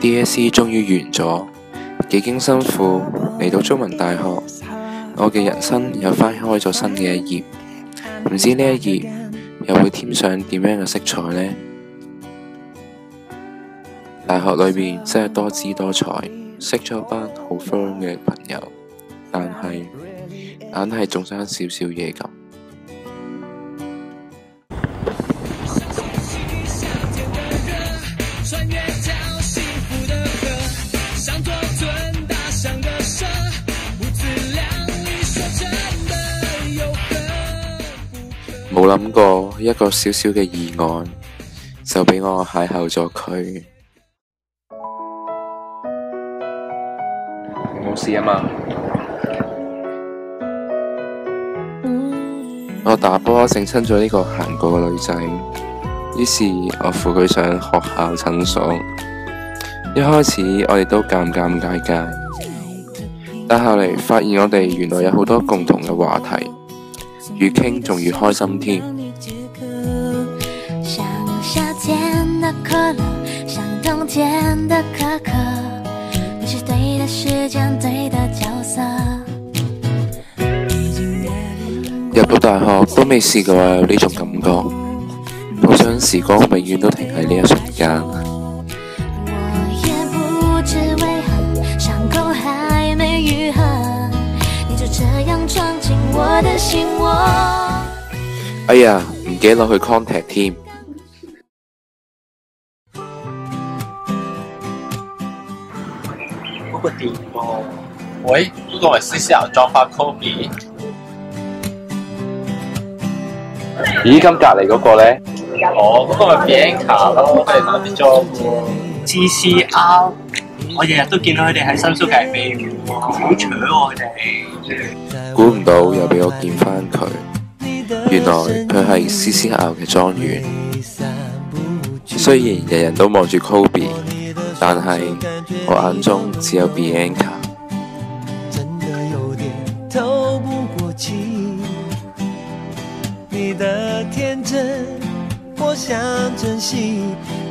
DSE 終於完咗，幾經辛苦嚟到中文大學，我嘅人生又翻開咗新嘅一頁。唔知呢一頁又會添上點樣嘅色彩呢？大學裏面真係多姿多彩，識咗班好 friend 嘅朋友，但係硬係仲差少少嘢咁。冇諗過一個小小嘅意外，就俾我邂逅咗佢。冇事啊嘛？我打波整親咗呢個行過嘅女仔，於是我扶佢上學校診所。一開始我哋都尷尬，但後嚟發現我哋原來有好多共同嘅話題。越傾仲越開心添。入到大學都未試過有呢種感覺，好想時光永遠都停喺呢一瞬間。哎呀，唔記得攞去 contact 添。嗰個電話，喂，嗰個咪 CCL 裝翻 Kobe。咦，咁隔離嗰個呢？哦，嗰個咪 Bianca 咯，佢哋攞啲裝喎。CCL，我日日都見到佢哋喺新宿界飛喎，好搶喎佢哋。估唔到又俾我見翻佢，原來佢係 CCL 嘅莊園。雖然人人都望住 Kobe， 但係我眼中只有 Bianca。你的天真我想珍惜，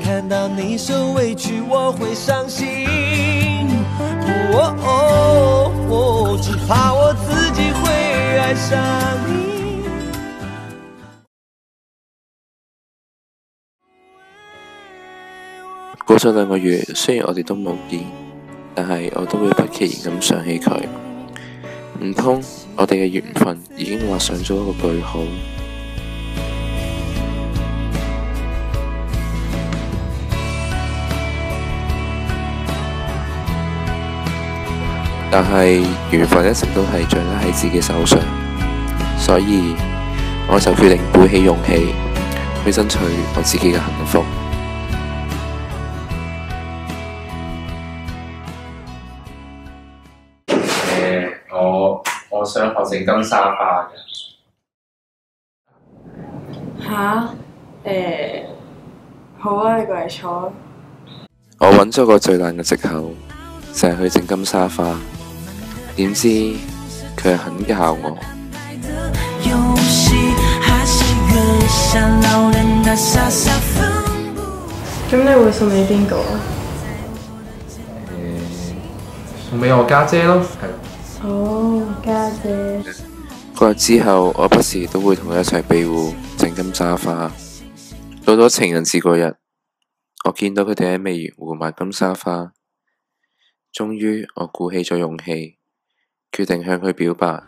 看到你受委屈我會傷心，只怕我自己會愛上你。過咗2個月，雖然我哋都冇見，但係我都會不期然咁想起佢。唔通我哋嘅緣分已經畫上咗一個句號？但係緣分一直都係掌握喺自己手上，所以我就決定鼓起勇氣去爭取我自己嘅幸福。我想學整金沙花嘅。好啊，你過嚟坐。我揾咗個最爛嘅藉口，就係去整金沙花。點知佢係肯教我。咁你會送俾邊個啊？送俾我家姐咯。哦，家姐。嗰日之後，我不時都會同佢一齊庇護整金沙花。到咗情人節嗰日，我見到佢哋喺美園湖賣金沙花，終於我鼓起咗勇氣，決定向佢表白，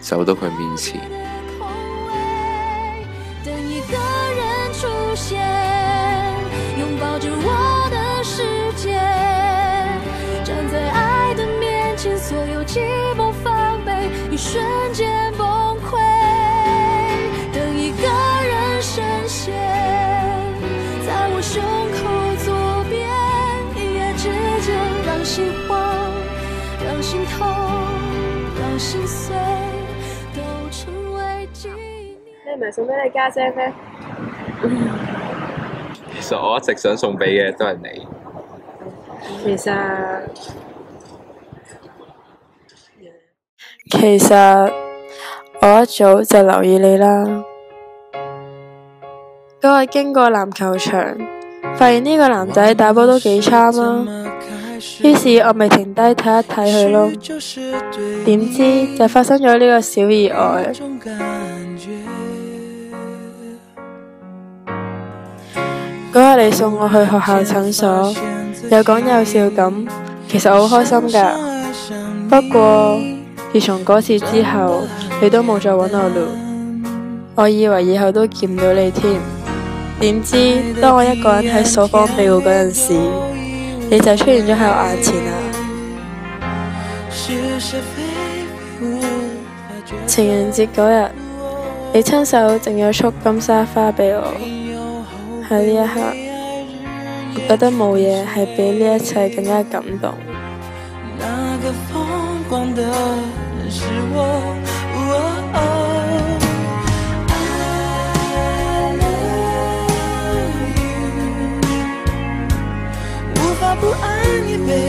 走到佢面前。你唔係送俾你家姐咩？其實我一直想送俾嘅都係你。其實我一早就留意你啦。嗰日經過籃球場，發現呢個男仔打波都幾差啊，於是我咪停低睇一睇佢咯。點知就發生咗呢個小意外。嗰日你送我去學校診所，有講有笑咁，其實我好開心㗎。不過自從嗰次之後，你都冇再揾我咯。我以為以後都見唔到你添，點知當我一個人喺掃房庇護嗰陣時，你就出現咗喺我眼前啦。情人節嗰日，你親手整咗束金沙花俾我。喺呢一刻，我覺得冇嘢係比呢一切更加感動。無法不愛你。